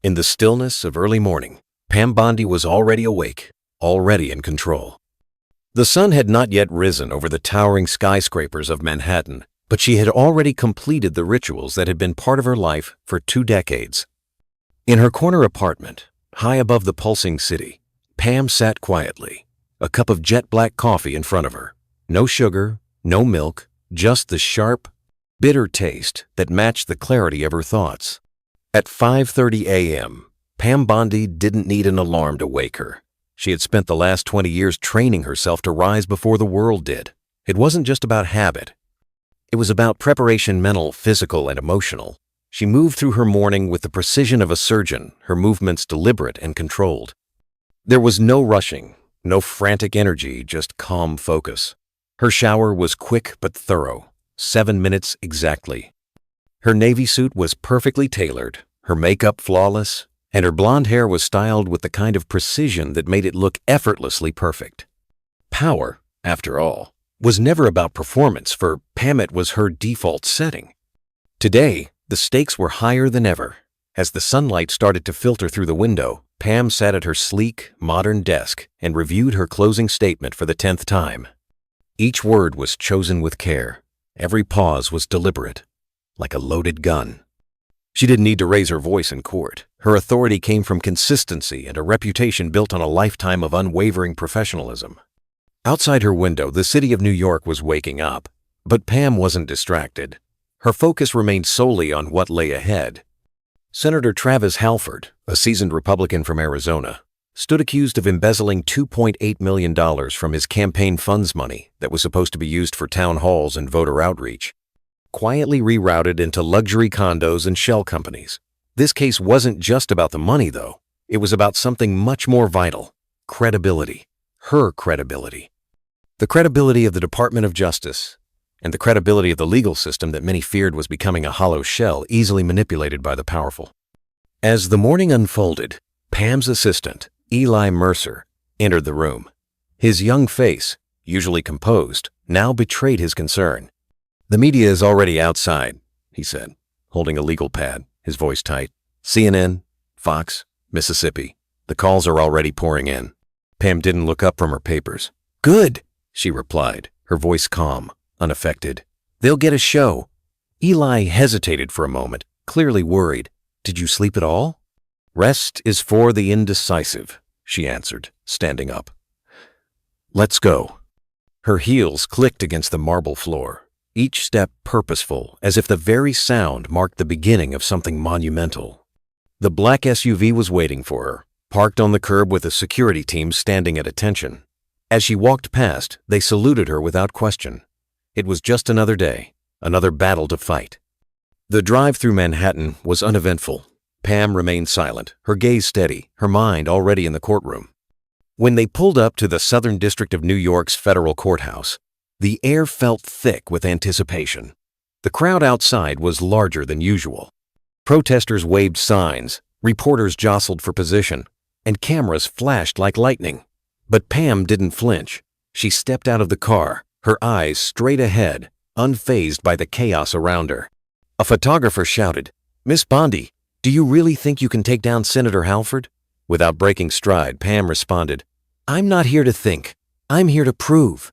In the stillness of early morning, Pam Bondi was already awake, already in control. The sun had not yet risen over the towering skyscrapers of Manhattan, but she had already completed the rituals that had been part of her life for 2 decades. In her corner apartment, high above the pulsing city, Pam sat quietly, a cup of jet-black coffee in front of her. No sugar, no milk, just the sharp, bitter taste that matched the clarity of her thoughts. At 5:30 a.m., Pam Bondi didn't need an alarm to wake her. She had spent the last 20 years training herself to rise before the world did. It wasn't just about habit. It was about preparation, mental, physical, and emotional. She moved through her morning with the precision of a surgeon, her movements deliberate and controlled. There was no rushing, no frantic energy, just calm focus. Her shower was quick but thorough, 7 minutes exactly. Her navy suit was perfectly tailored, her makeup flawless, and her blonde hair was styled with the kind of precision that made it look effortlessly perfect. Power, after all, was never about performance. For Pam, it was her default setting. Today, the stakes were higher than ever. As the sunlight started to filter through the window, Pam sat at her sleek, modern desk and reviewed her closing statement for the 10th time. Each word was chosen with care. Every pause was deliberate, like a loaded gun. She didn't need to raise her voice in court. Her authority came from consistency and a reputation built on a lifetime of unwavering professionalism. Outside her window, the city of New York was waking up, but Pam wasn't distracted. Her focus remained solely on what lay ahead. Senator Travis Halford, a seasoned Republican from Arizona, stood accused of embezzling $2.8 million from his campaign funds money that was supposed to be used for town halls and voter outreach, quietly rerouted into luxury condos and shell companies. This case wasn't just about the money, though. It was about something much more vital: credibility. Her credibility. The credibility of the Department of Justice, and the credibility of the legal system that many feared was becoming a hollow shell easily manipulated by the powerful. As the morning unfolded, Pam's assistant, Eli Mercer, entered the room. His young face, usually composed, now betrayed his concern. "The media is already outside," he said, holding a legal pad, his voice tight. "CNN, Fox, Mississippi. The calls are already pouring in." Pam didn't look up from her papers. "Good," she replied, her voice calm, unaffected. "They'll get a show." Eli hesitated for a moment, clearly worried. "Did you sleep at all?" "Rest is for the indecisive," she answered, standing up. "Let's go." Her heels clicked against the marble floor, each step purposeful, as if the very sound marked the beginning of something monumental. The black SUV was waiting for her, parked on the curb with a security team standing at attention. As she walked past, they saluted her without question. It was just another day, another battle to fight. The drive through Manhattan was uneventful. Pam remained silent, her gaze steady, her mind already in the courtroom. When they pulled up to the Southern District of New York's federal courthouse, the air felt thick with anticipation. The crowd outside was larger than usual. Protesters waved signs, reporters jostled for position, and cameras flashed like lightning. But Pam didn't flinch. She stepped out of the car, her eyes straight ahead, unfazed by the chaos around her. A photographer shouted, "Miss Bondi, do you really think you can take down Senator Halford?" Without breaking stride, Pam responded, "I'm not here to think. I'm here to prove."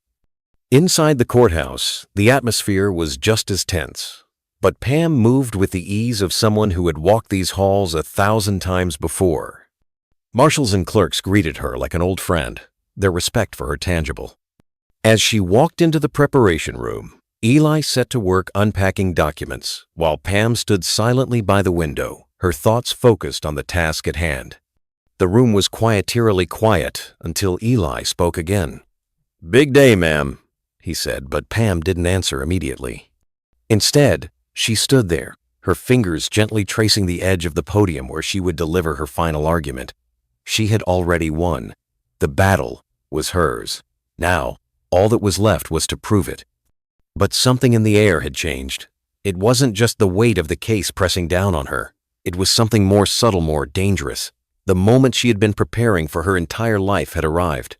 Inside the courthouse, the atmosphere was just as tense. But Pam moved with the ease of someone who had walked these halls 1,000 times before. Marshals and clerks greeted her like an old friend, their respect for her tangible. As she walked into the preparation room, Eli set to work unpacking documents, while Pam stood silently by the window, her thoughts focused on the task at hand. The room was quietarily quiet until Eli spoke again. "Big day, ma'am," he said, but Pam didn't answer immediately. Instead, she stood there, her fingers gently tracing the edge of the podium where she would deliver her final argument. She had already won. The battle was hers. Now, all that was left was to prove it. But something in the air had changed. It wasn't just the weight of the case pressing down on her. It was something more subtle, more dangerous. The moment she had been preparing for her entire life had arrived.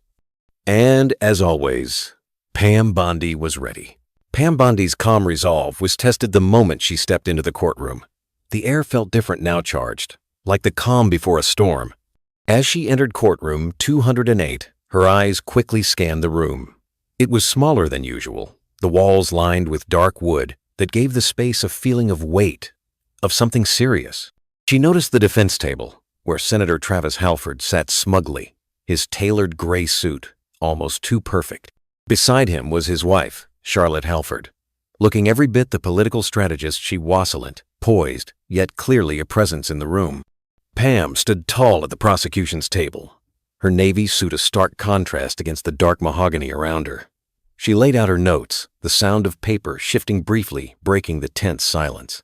And, as always, Pam Bondi was ready. Pam Bondi's calm resolve was tested the moment she stepped into the courtroom. The air felt different now, charged, like the calm before a storm. As she entered courtroom 208, her eyes quickly scanned the room. It was smaller than usual, the walls lined with dark wood that gave the space a feeling of weight, of something serious. She noticed the defense table, where Senator Travis Halford sat smugly, his tailored gray suit almost too perfect. Beside him was his wife, Charlotte Halford, looking every bit the political strategist she wasn't, poised, yet clearly a presence in the room. Pam stood tall at the prosecution's table, her navy suit a stark contrast against the dark mahogany around her. She laid out her notes, the sound of paper shifting briefly, breaking the tense silence.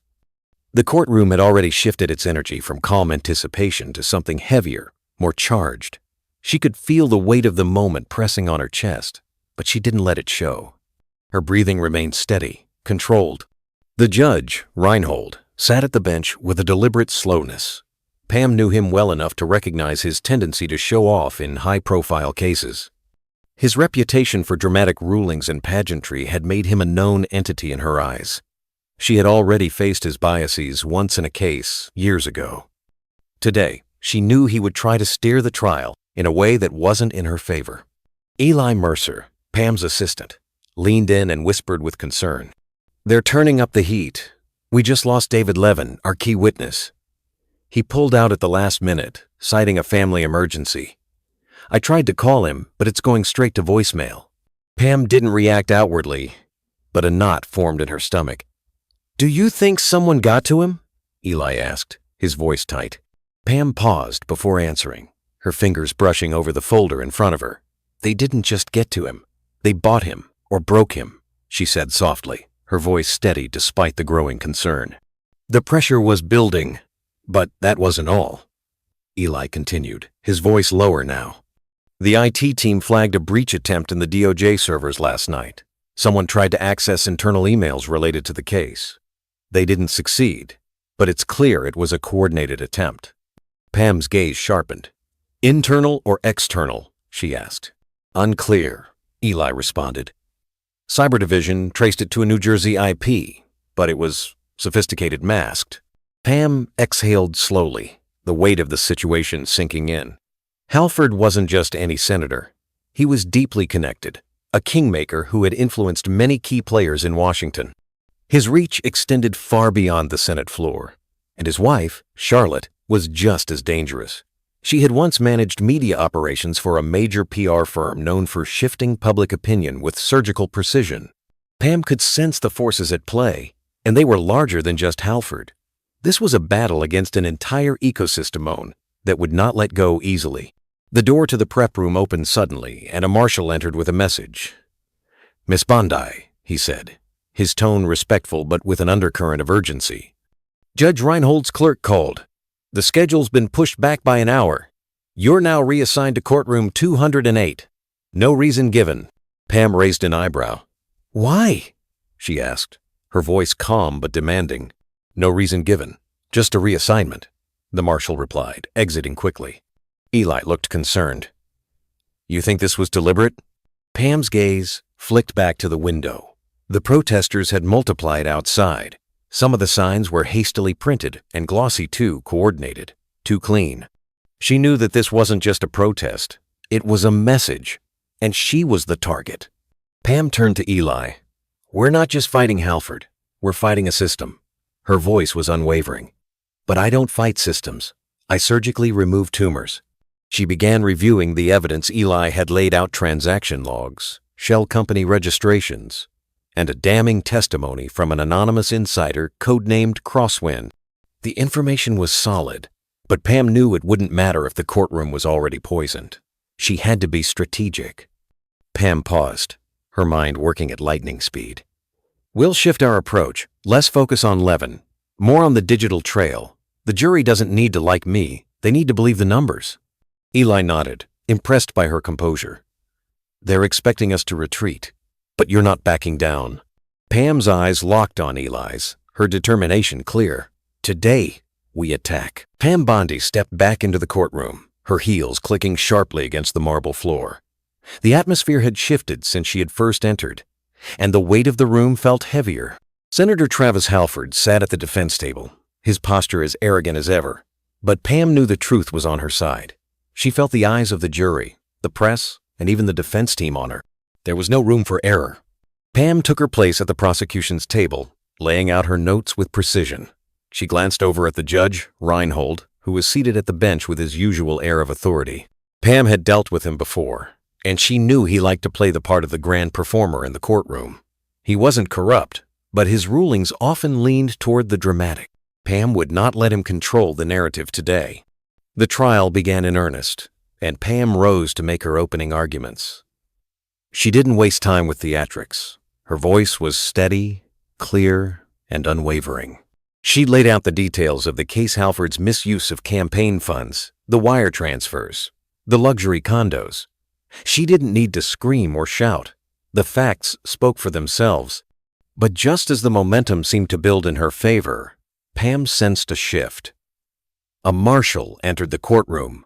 The courtroom had already shifted its energy from calm anticipation to something heavier, more charged. She could feel the weight of the moment pressing on her chest, but she didn't let it show. Her breathing remained steady, controlled. The judge, Reinhold, sat at the bench with a deliberate slowness. Pam knew him well enough to recognize his tendency to show off in high-profile cases. His reputation for dramatic rulings and pageantry had made him a known entity in her eyes. She had already faced his biases once in a case, years ago. Today, she knew he would try to steer the trial in a way that wasn't in her favor. Eli Mercer, Pam's assistant, leaned in and whispered with concern. "They're turning up the heat. We just lost David Levin, our key witness." He pulled out at the last minute, citing a family emergency. "I tried to call him, but it's going straight to voicemail." Pam didn't react outwardly, but a knot formed in her stomach. "Do you think someone got to him?" Eli asked, his voice tight. Pam paused before answering, her fingers brushing over the folder in front of her. "They didn't just get to him. They bought him, or broke him," she said softly, her voice steady despite the growing concern. The pressure was building, but that wasn't all. Eli continued, his voice lower now. "The IT team flagged a breach attempt in the DOJ servers last night. Someone tried to access internal emails related to the case. They didn't succeed, but it's clear it was a coordinated attempt." Pam's gaze sharpened. "Internal or external?" she asked. "Unclear," Eli responded. Cyber Division traced it to a New Jersey IP, but it was sophisticated masked. Pam exhaled slowly, the weight of the situation sinking in. Halford wasn't just any senator. He was deeply connected, a kingmaker who had influenced many key players in Washington. His reach extended far beyond the Senate floor, and his wife, Charlotte, was just as dangerous. She had once managed media operations for a major PR firm known for shifting public opinion with surgical precision. Pam could sense the forces at play, and they were larger than just Halford. This was a battle against an entire ecosystem that would not let go easily. The door to the prep room opened suddenly, and a marshal entered with a message. "Miss Bondi," he said, his tone respectful but with an undercurrent of urgency. "Judge Reinhold's clerk called. The schedule's been pushed back by an hour. You're now reassigned to courtroom 208. No reason given." Pam raised an eyebrow. "Why?" she asked, her voice calm but demanding. "No reason given. Just a reassignment," the marshal replied, exiting quickly. Eli looked concerned. "You think this was deliberate?" Pam's gaze flicked back to the window. The protesters had multiplied outside. Some of the signs were hastily printed and glossy too, coordinated, too clean. She knew that this wasn't just a protest. It was a message, and she was the target. Pam turned to Eli. "We're not just fighting Halford. We're fighting a system." Her voice was unwavering. "But I don't fight systems. I surgically remove tumors." She began reviewing the evidence Eli had laid out: transaction logs, shell company registrations, and a damning testimony from an anonymous insider codenamed Crosswind. The information was solid, but Pam knew it wouldn't matter if the courtroom was already poisoned. She had to be strategic. Pam paused, her mind working at lightning speed. "We'll shift our approach, less focus on Levin, more on the digital trail. The jury doesn't need to like me, they need to believe the numbers." Eli nodded, impressed by her composure. "They're expecting us to retreat, but you're not backing down." Pam's eyes locked on Eli's, her determination clear. "Today, we attack." Pam Bondi stepped back into the courtroom, her heels clicking sharply against the marble floor. The atmosphere had shifted since she had first entered, and the weight of the room felt heavier. Senator Travis Halford sat at the defense table, his posture as arrogant as ever, But Pam knew the truth was on her side. She felt the eyes of the jury, the press, and even the defense team on her. There was no room for error. Pam took her place at the prosecution's table, laying out her notes with precision. She glanced over at the judge, Reinhold, who was seated at the bench with his usual air of authority. Pam had dealt with him before, and she knew he liked to play the part of the grand performer in the courtroom. He wasn't corrupt, but his rulings often leaned toward the dramatic. Pam would not let him control the narrative today. The trial began in earnest, and Pam rose to make her opening arguments. She didn't waste time with theatrics. Her voice was steady, clear, and unwavering. She laid out the details of the case Halford's misuse of campaign funds, the wire transfers, the luxury condos. She didn't need to scream or shout. The facts spoke for themselves. But just as the momentum seemed to build in her favor, Pam sensed a shift. A marshal entered the courtroom,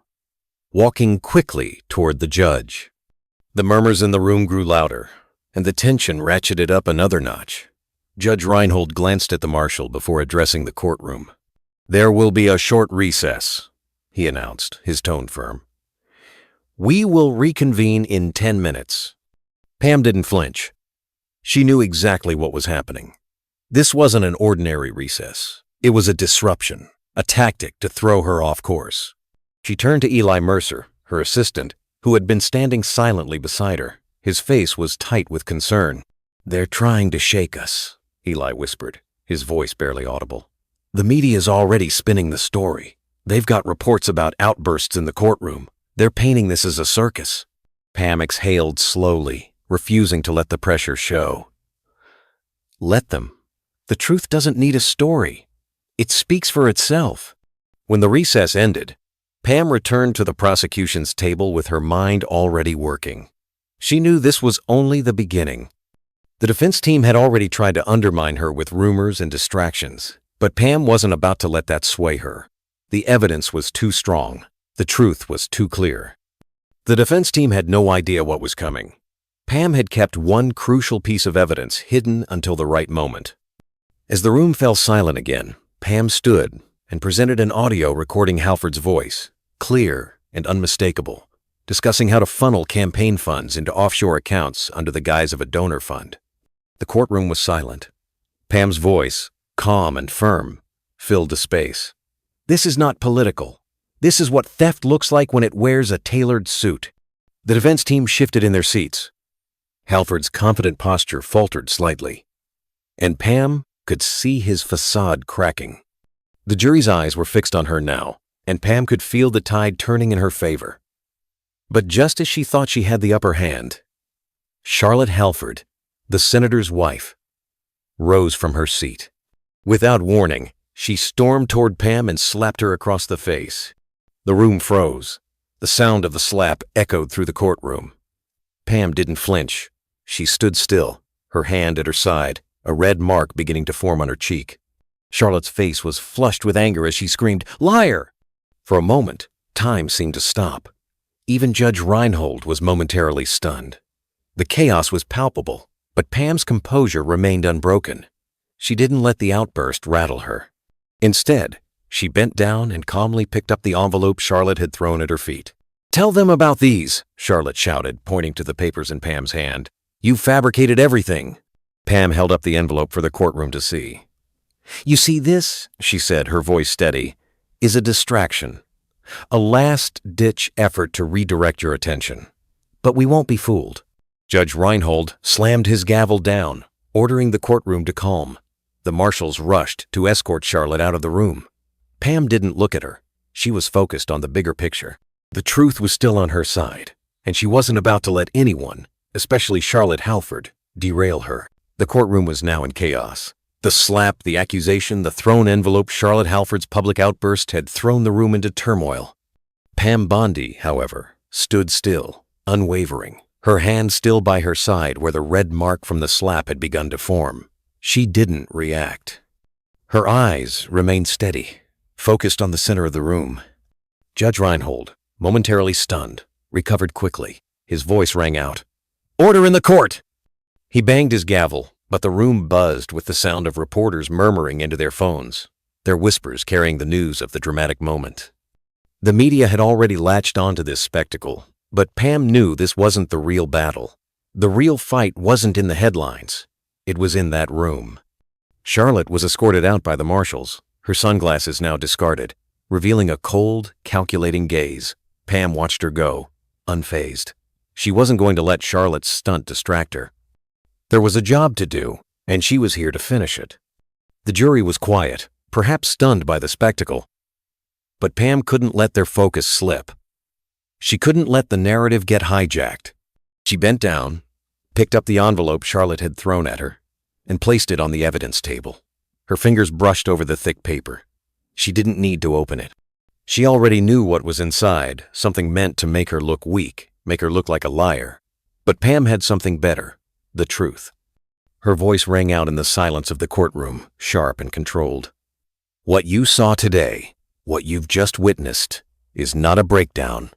walking quickly toward the judge. The murmurs in the room grew louder, and the tension ratcheted up another notch. Judge Reinhold glanced at the marshal before addressing the courtroom. "There will be a short recess," he announced, his tone firm. "We will reconvene in 10 minutes. Pam didn't flinch. She knew exactly what was happening. This wasn't an ordinary recess. It was a disruption, a tactic to throw her off course. She turned to Eli Mercer, her assistant, who had been standing silently beside her. His face was tight with concern. "They're trying to shake us," Eli whispered, his voice barely audible. "The media's already spinning the story. They've got reports about outbursts in the courtroom. They're painting this as a circus." Pam exhaled slowly, refusing to let the pressure show. Let them. The truth doesn't need a story. It speaks for itself. When the recess ended, Pam returned to the prosecution's table with her mind already working. She knew this was only the beginning. The defense team had already tried to undermine her with rumors and distractions, but Pam wasn't about to let that sway her. The evidence was too strong. The truth was too clear. The defense team had no idea what was coming. Pam had kept one crucial piece of evidence hidden until the right moment. As the room fell silent again, Pam stood and presented an audio recording Halford's voice, clear and unmistakable, discussing how to funnel campaign funds into offshore accounts under the guise of a donor fund. The courtroom was silent. Pam's voice, calm and firm, filled the space. "This is not political. This is what theft looks like when it wears a tailored suit." The defense team shifted in their seats. Halford's confident posture faltered slightly, and Pam could see his facade cracking. The jury's eyes were fixed on her now, and Pam could feel the tide turning in her favor. But just as she thought she had the upper hand, Charlotte Halford, the senator's wife, rose from her seat. Without warning, she stormed toward Pam and slapped her across the face. The room froze. The sound of the slap echoed through the courtroom. Pam didn't flinch. She stood still, her hand at her side, a red mark beginning to form on her cheek. Charlotte's face was flushed with anger as she screamed, "Liar!" For a moment, time seemed to stop. Even Judge Reinhold was momentarily stunned. The chaos was palpable, but Pam's composure remained unbroken. She didn't let the outburst rattle her. Instead, she bent down and calmly picked up the envelope Charlotte had thrown at her feet. "Tell them about these," Charlotte shouted, pointing to the papers in Pam's hand. "You fabricated everything." Pam held up the envelope for the courtroom to see. "You see, this," she said, her voice steady, "is a distraction. A last-ditch effort to redirect your attention. But we won't be fooled." Judge Reinhold slammed his gavel down, ordering the courtroom to calm. The marshals rushed to escort Charlotte out of the room. Pam didn't look at her. She was focused on the bigger picture. The truth was still on her side, and she wasn't about to let anyone, especially Charlotte Halford, derail her. The courtroom was now in chaos. The slap, the accusation, the thrown envelope, Charlotte Halford's public outburst had thrown the room into turmoil. Pam Bondi, however, stood still, unwavering, her hand still by her side where the red mark from the slap had begun to form. She didn't react. Her eyes remained steady, focused on the center of the room. Judge Reinhold, momentarily stunned, recovered quickly. His voice rang out, "Order in the court!" He banged his gavel, but the room buzzed with the sound of reporters murmuring into their phones. their whispers carrying the news of the dramatic moment. The media had already latched onto this spectacle, but Pam knew this wasn't the real battle. The real fight wasn't in the headlines. It was in that room. Charlotte was escorted out by the marshals, her sunglasses now discarded, revealing a cold, calculating gaze. Pam watched her go, unfazed. She wasn't going to let Charlotte's stunt distract her. There was a job to do, and she was here to finish it. The jury was quiet, perhaps stunned by the spectacle. But Pam couldn't let their focus slip. She couldn't let the narrative get hijacked. She bent down, picked up the envelope Charlotte had thrown at her, and placed it on the evidence table. Her fingers brushed over the thick paper. She didn't need to open it. She already knew what was inside, something meant to make her look weak, make her look like a liar. But Pam had something better, the truth. Her voice rang out in the silence of the courtroom, sharp and controlled. What you saw today, what you've just witnessed, is not a breakdown.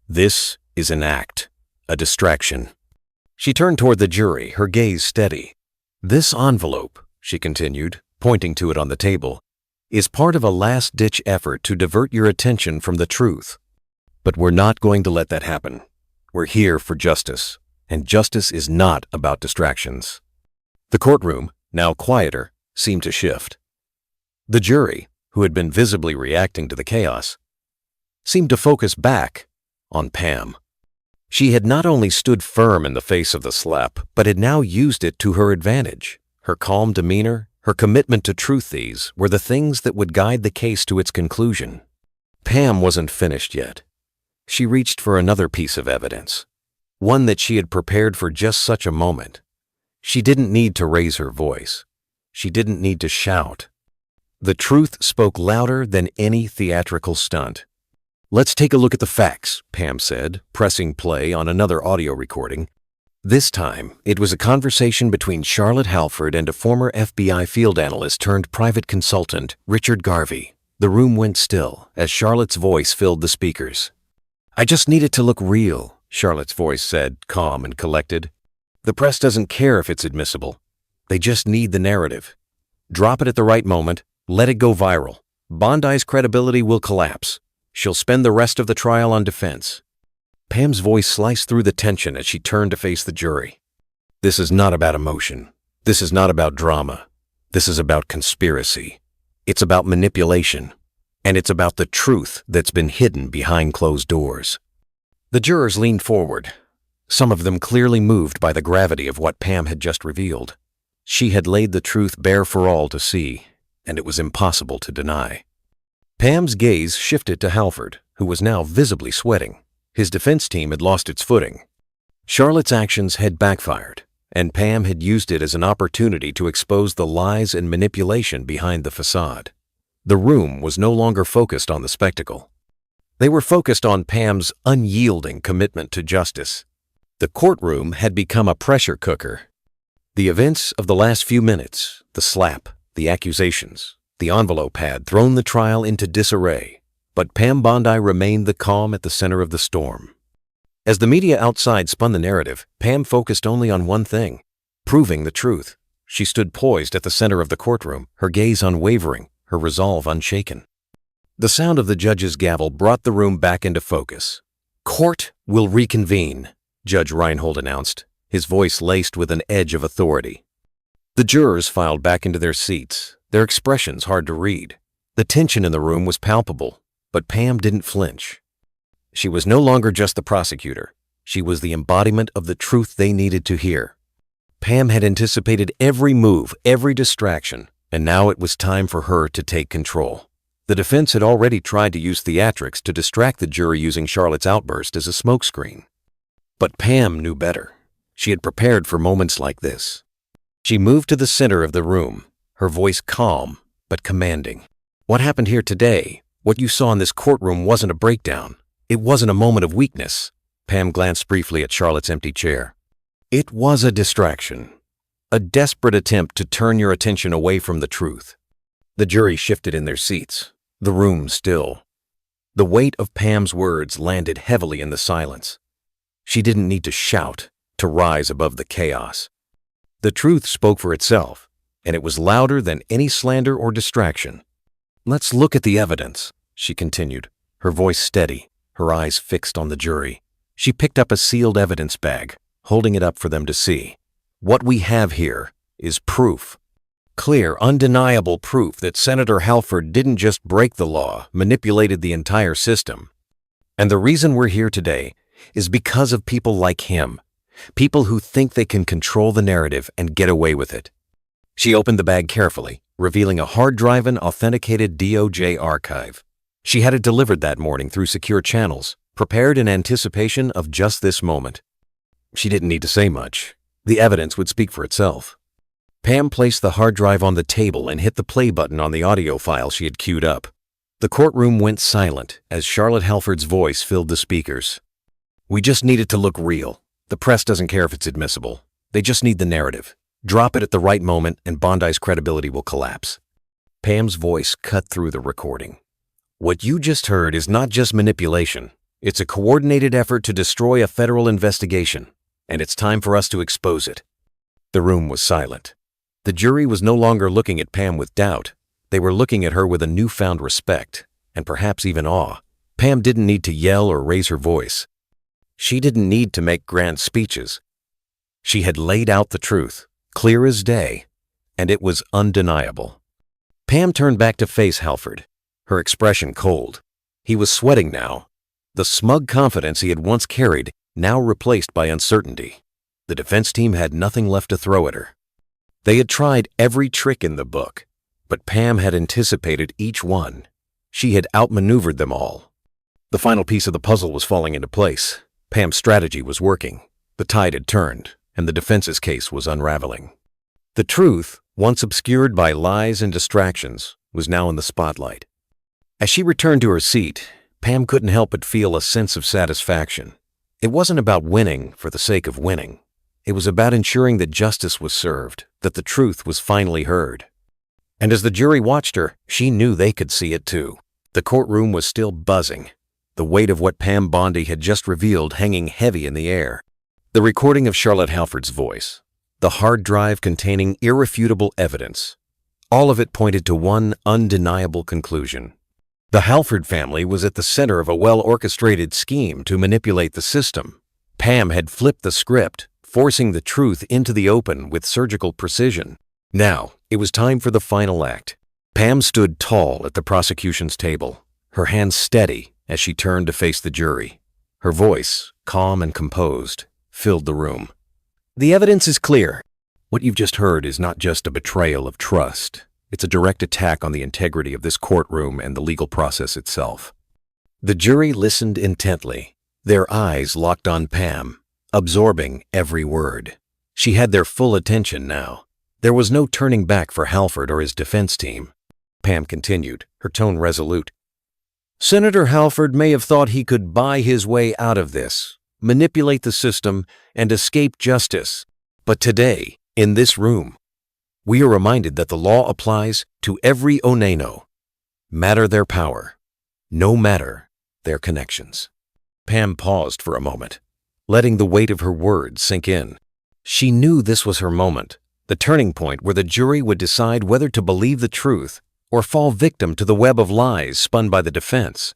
This is an act, a distraction. She turned toward the jury, her gaze steady. This envelope, she continued, pointing to it on the table, is part of a last-ditch effort to divert your attention from the truth. But we're not going to let that happen. We're here for justice, and justice is not about distractions. The courtroom, now quieter, seemed to shift. The jury, who had been visibly reacting to the chaos, seemed to focus back on Pam. She had not only stood firm in the face of the slap, but had now used it to her advantage. Her calm demeanor, her commitment to truth, these were the things that would guide the case to its conclusion. Pam wasn't finished yet. She reached for another piece of evidence, one that she had prepared for just such a moment. She didn't need to raise her voice. She didn't need to shout. The truth spoke louder than any theatrical stunt. Let's take a look at the facts, Pam said, pressing play on another audio recording. This time, it was a conversation between Charlotte Halford and a former FBI field analyst turned private consultant, Richard Garvey. The room went still as Charlotte's voice filled the speakers. I just need it to look real, Charlotte's voice said, calm and collected. The press doesn't care if it's admissible. They just need the narrative. Drop it at the right moment, let it go viral. Bondi's credibility will collapse. She'll spend the rest of the trial on defense. Pam's voice sliced through the tension as she turned to face the jury. This is not about emotion. This is not about drama. This is about conspiracy. It's about manipulation. And it's about the truth that's been hidden behind closed doors. The jurors leaned forward, some of them clearly moved by the gravity of what Pam had just revealed. She had laid the truth bare for all to see, and it was impossible to deny. Pam's gaze shifted to Halford, who was now visibly sweating. His defense team had lost its footing. Charlotte's actions had backfired, and Pam had used it as an opportunity to expose the lies and manipulation behind the facade. The room was no longer focused on the spectacle. They were focused on Pam's unyielding commitment to justice. The courtroom had become a pressure cooker. The events of the last few minutes, the slap, the accusations, the envelope had thrown the trial into disarray. But Pam Bondi remained the calm at the center of the storm. As the media outside spun the narrative, Pam focused only on one thing, proving the truth. She stood poised at the center of the courtroom, her gaze unwavering, her resolve unshaken. The sound of the judge's gavel brought the room back into focus. Court will reconvene, Judge Reinhold announced, his voice laced with an edge of authority. The jurors filed back into their seats, their expressions hard to read. The tension in the room was palpable. But Pam didn't flinch. She was no longer just the prosecutor. She was the embodiment of the truth they needed to hear. Pam had anticipated every move, every distraction, and now it was time for her to take control. The defense had already tried to use theatrics to distract the jury using Charlotte's outburst as a smokescreen. But Pam knew better. She had prepared for moments like this. She moved to the center of the room, her voice calm but commanding. What happened here today? What you saw in this courtroom wasn't a breakdown. It wasn't a moment of weakness. Pam glanced briefly at Charlotte's empty chair. It was a distraction, a desperate attempt to turn your attention away from the truth. The jury shifted in their seats, the room still. The weight of Pam's words landed heavily in the silence. She didn't need to shout to rise above the chaos. The truth spoke for itself, and it was louder than any slander or distraction. "Let's look at the evidence," she continued, her voice steady, her eyes fixed on the jury. She picked up a sealed evidence bag, holding it up for them to see. "What we have here is proof. Clear, undeniable proof that Senator Halford didn't just break the law, manipulated the entire system. And the reason we're here today is because of people like him, people who think they can control the narrative and get away with it." She opened the bag carefully, revealing a hard-drive and authenticated DOJ archive. She had it delivered that morning through secure channels, prepared in anticipation of just this moment. She didn't need to say much. The evidence would speak for itself. Pam placed the hard drive on the table and hit the play button on the audio file she had queued up. The courtroom went silent as Charlotte Halford's voice filled the speakers. "We just need it to look real. The press doesn't care if it's admissible. They just need the narrative. Drop it at the right moment and Bondi's credibility will collapse." Pam's voice cut through the recording. "What you just heard is not just manipulation. It's a coordinated effort to destroy a federal investigation, and it's time for us to expose it." The room was silent. The jury was no longer looking at Pam with doubt. They were looking at her with a newfound respect, and perhaps even awe. Pam didn't need to yell or raise her voice. She didn't need to make grand speeches. She had laid out the truth, clear as day, and it was undeniable. Pam turned back to face Halford, her expression cold. He was sweating now. The smug confidence he had once carried, now replaced by uncertainty. The defense team had nothing left to throw at her. They had tried every trick in the book, but Pam had anticipated each one. She had outmaneuvered them all. The final piece of the puzzle was falling into place. Pam's strategy was working. The tide had turned, and the defense's case was unraveling. The truth, once obscured by lies and distractions, was now in the spotlight. As she returned to her seat, Pam couldn't help but feel a sense of satisfaction. It wasn't about winning for the sake of winning. It was about ensuring that justice was served, that the truth was finally heard. And as the jury watched her, she knew they could see it too. The courtroom was still buzzing, the weight of what Pam Bondi had just revealed hanging heavy in the air. The recording of Charlotte Halford's voice, the hard drive containing irrefutable evidence, all of it pointed to one undeniable conclusion. The Halford family was at the center of a well-orchestrated scheme to manipulate the system. Pam had flipped the script, forcing the truth into the open with surgical precision. Now, it was time for the final act. Pam stood tall at the prosecution's table, her hands steady as she turned to face the jury. Her voice, calm and composed, filled the room. "The evidence is clear. What you've just heard is not just a betrayal of trust. It's a direct attack on the integrity of this courtroom and the legal process itself." The jury listened intently, their eyes locked on Pam, absorbing every word. She had their full attention now. There was no turning back for Halford or his defense team. Pam continued, her tone resolute. "Senator Halford may have thought he could buy his way out of this, manipulate the system, and escape justice. But today, in this room, we are reminded that the law applies to every Oneno, matter their power, no matter their connections." Pam paused for a moment, letting the weight of her words sink in. She knew this was her moment, the turning point where the jury would decide whether to believe the truth or fall victim to the web of lies spun by the defense.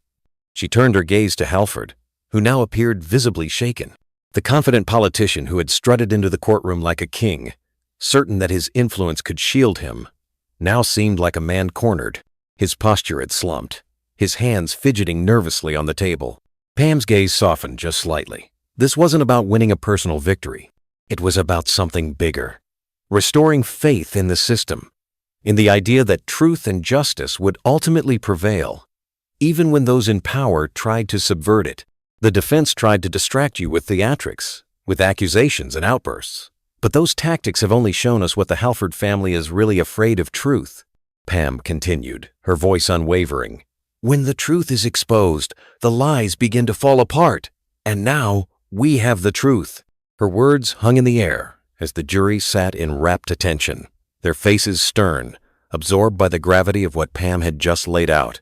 She turned her gaze to Halford, who now appeared visibly shaken. The confident politician who had strutted into the courtroom like a king, certain that his influence could shield him, now seemed like a man cornered. His posture had slumped, his hands fidgeting nervously on the table. Pam's gaze softened just slightly. This wasn't about winning a personal victory. It was about something bigger. Restoring faith in the system, in the idea that truth and justice would ultimately prevail, even when those in power tried to subvert it. The defense tried to distract you with theatrics, with accusations and outbursts. But those tactics have only shown us what the Halford family is really afraid of: truth. Pam continued, her voice unwavering. "When the truth is exposed, the lies begin to fall apart. And now, we have the truth." Her words hung in the air as the jury sat in rapt attention, their faces stern, absorbed by the gravity of what Pam had just laid out.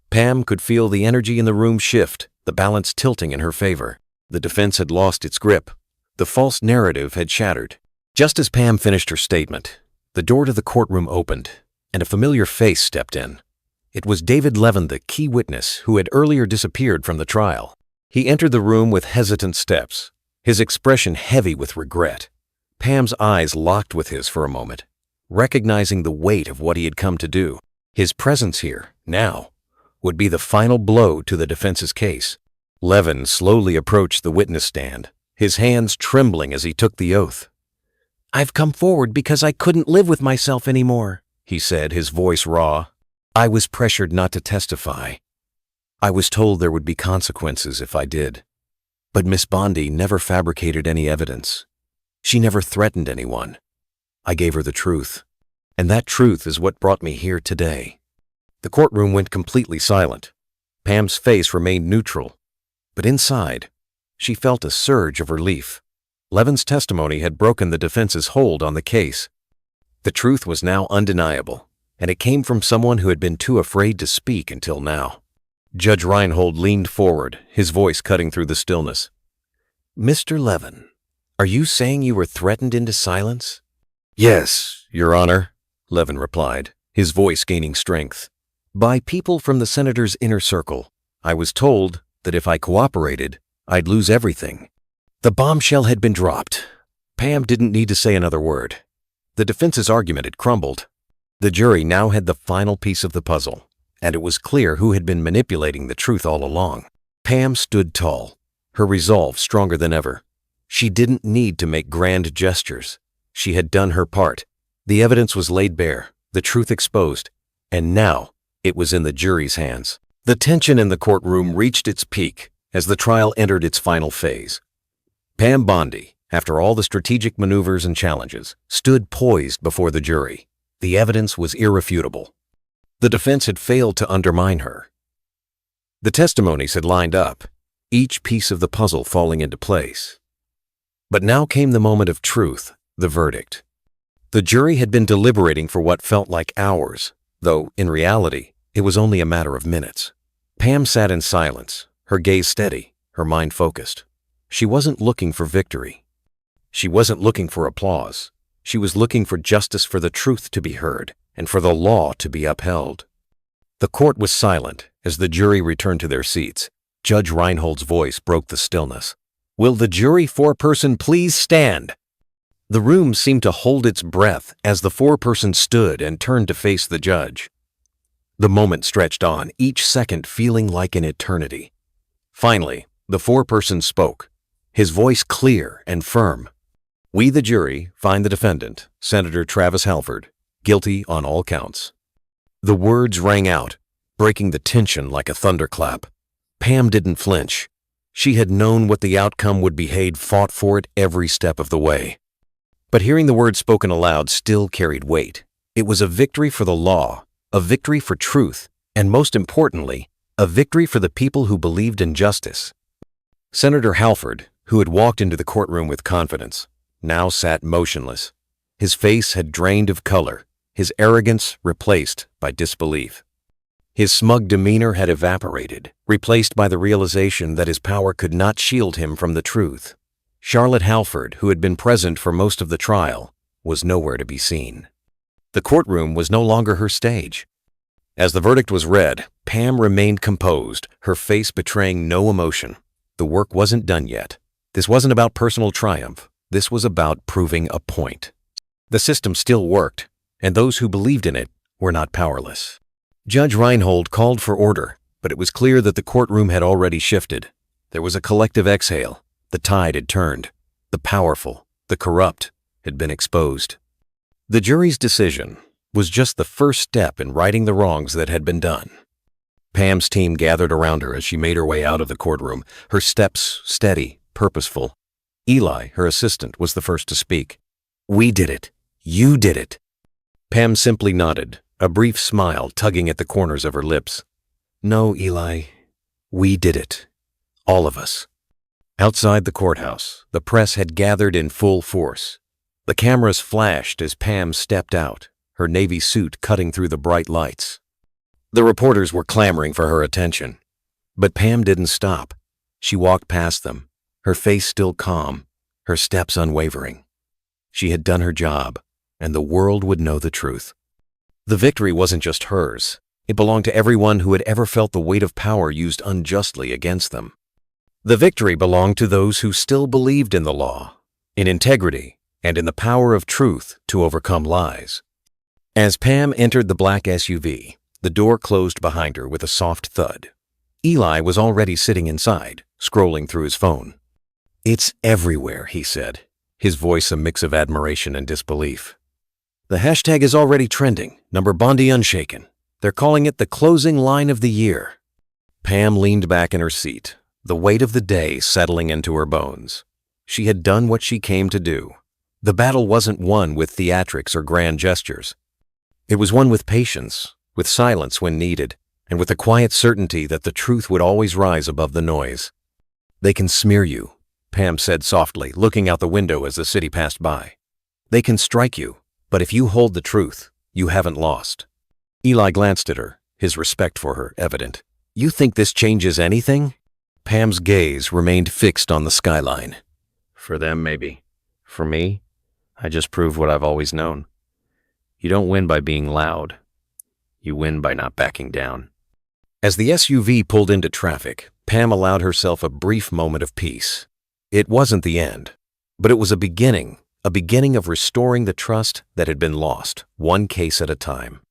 Pam could feel the energy in the room shift, the balance tilting in her favor. The defense had lost its grip. The false narrative had shattered. Just as Pam finished her statement, the door to the courtroom opened, and a familiar face stepped in. It was David Levin, the key witness, who had earlier disappeared from the trial. He entered the room with hesitant steps, his expression heavy with regret. Pam's eyes locked with his for a moment, recognizing the weight of what he had come to do. His presence here, now, would be the final blow to the defense's case. Levin slowly approached the witness stand, his hands trembling as he took the oath. "I've come forward because I couldn't live with myself anymore," he said, his voice raw. "I was pressured not to testify. I was told there would be consequences if I did. But Miss Bondi never fabricated any evidence. She never threatened anyone. I gave her the truth. And that truth is what brought me here today." The courtroom went completely silent. Pam's face remained neutral. But inside, she felt a surge of relief. Levin's testimony had broken the defense's hold on the case. The truth was now undeniable, and it came from someone who had been too afraid to speak until now. Judge Reinhold leaned forward, his voice cutting through the stillness. "Mr. Levin, are you saying you were threatened into silence?" "Yes, Your Honor," Levin replied, his voice gaining strength. "By people from the senator's inner circle. I was told that if I cooperated, I'd lose everything." The bombshell had been dropped. Pam didn't need to say another word. The defense's argument had crumbled. The jury now had the final piece of the puzzle, and it was clear who had been manipulating the truth all along. Pam stood tall, her resolve stronger than ever. She didn't need to make grand gestures. She had done her part. The evidence was laid bare, the truth exposed, and now it was in the jury's hands. The tension in the courtroom reached its peak as the trial entered its final phase. Pam Bondi, after all the strategic maneuvers and challenges, stood poised before the jury. The evidence was irrefutable. The defense had failed to undermine her. The testimonies had lined up, each piece of the puzzle falling into place. But now came the moment of truth, the verdict. The jury had been deliberating for what felt like hours, though, in reality, it was only a matter of minutes. Pam sat in silence, her gaze steady, her mind focused. She wasn't looking for victory. She wasn't looking for applause. She was looking for justice, for the truth to be heard, and for the law to be upheld. The court was silent as the jury returned to their seats. Judge Reinhold's voice broke the stillness. "Will the jury foreperson please stand?" The room seemed to hold its breath as the foreperson stood and turned to face the judge. The moment stretched on, each second feeling like an eternity. Finally, the foreperson spoke, his voice clear and firm. "We, the jury, find the defendant, Senator Travis Halford, guilty on all counts." The words rang out, breaking the tension like a thunderclap. Pam didn't flinch. She had known what the outcome would be, had fought for it every step of the way. But hearing the words spoken aloud still carried weight. It was a victory for the law, a victory for truth, and most importantly, a victory for the people who believed in justice. Senator Halford, who had walked into the courtroom with confidence, now sat motionless. His face had drained of color, his arrogance replaced by disbelief. His smug demeanor had evaporated, replaced by the realization that his power could not shield him from the truth. Charlotte Halford, who had been present for most of the trial, was nowhere to be seen. The courtroom was no longer her stage. As the verdict was read, Pam remained composed, her face betraying no emotion. The work wasn't done yet. This wasn't about personal triumph. This was about proving a point. The system still worked, and those who believed in it were not powerless. Judge Reinhold called for order, but it was clear that the courtroom had already shifted. There was a collective exhale. The tide had turned. The powerful, the corrupt, had been exposed. The jury's decision was just the first step in righting the wrongs that had been done. Pam's team gathered around her as she made her way out of the courtroom, her steps steady, purposeful. Eli, her assistant, was the first to speak. "We did it. You did it." Pam simply nodded, a brief smile tugging at the corners of her lips. "No, Eli, we did it. All of us." Outside the courthouse, the press had gathered in full force. The cameras flashed as Pam stepped out, her navy suit cutting through the bright lights. The reporters were clamoring for her attention. But Pam didn't stop. She walked past them, her face still calm, her steps unwavering. She had done her job, and the world would know the truth. The victory wasn't just hers. It belonged to everyone who had ever felt the weight of power used unjustly against them. The victory belonged to those who still believed in the law, in integrity, and in the power of truth to overcome lies. As Pam entered the black SUV, the door closed behind her with a soft thud. Eli was already sitting inside, scrolling through his phone. "It's everywhere," he said, his voice a mix of admiration and disbelief. "The hashtag is already trending, number Bondi unshaken. They're calling it the closing line of the year." Pam leaned back in her seat, the weight of the day settling into her bones. She had done what she came to do. The battle wasn't won with theatrics or grand gestures. It was won with patience, with silence when needed, and with the quiet certainty that the truth would always rise above the noise. "They can smear you," Pam said softly, looking out the window as the city passed by. "They can strike you, but if you hold the truth, you haven't lost." Eli glanced at her, his respect for her evident. "You think this changes anything?" Pam's gaze remained fixed on the skyline. "For them, maybe. For me, I just proved what I've always known. You don't win by being loud. You win by not backing down." As the SUV pulled into traffic, Pam allowed herself a brief moment of peace. It wasn't the end, but it was a beginning of restoring the trust that had been lost, one case at a time.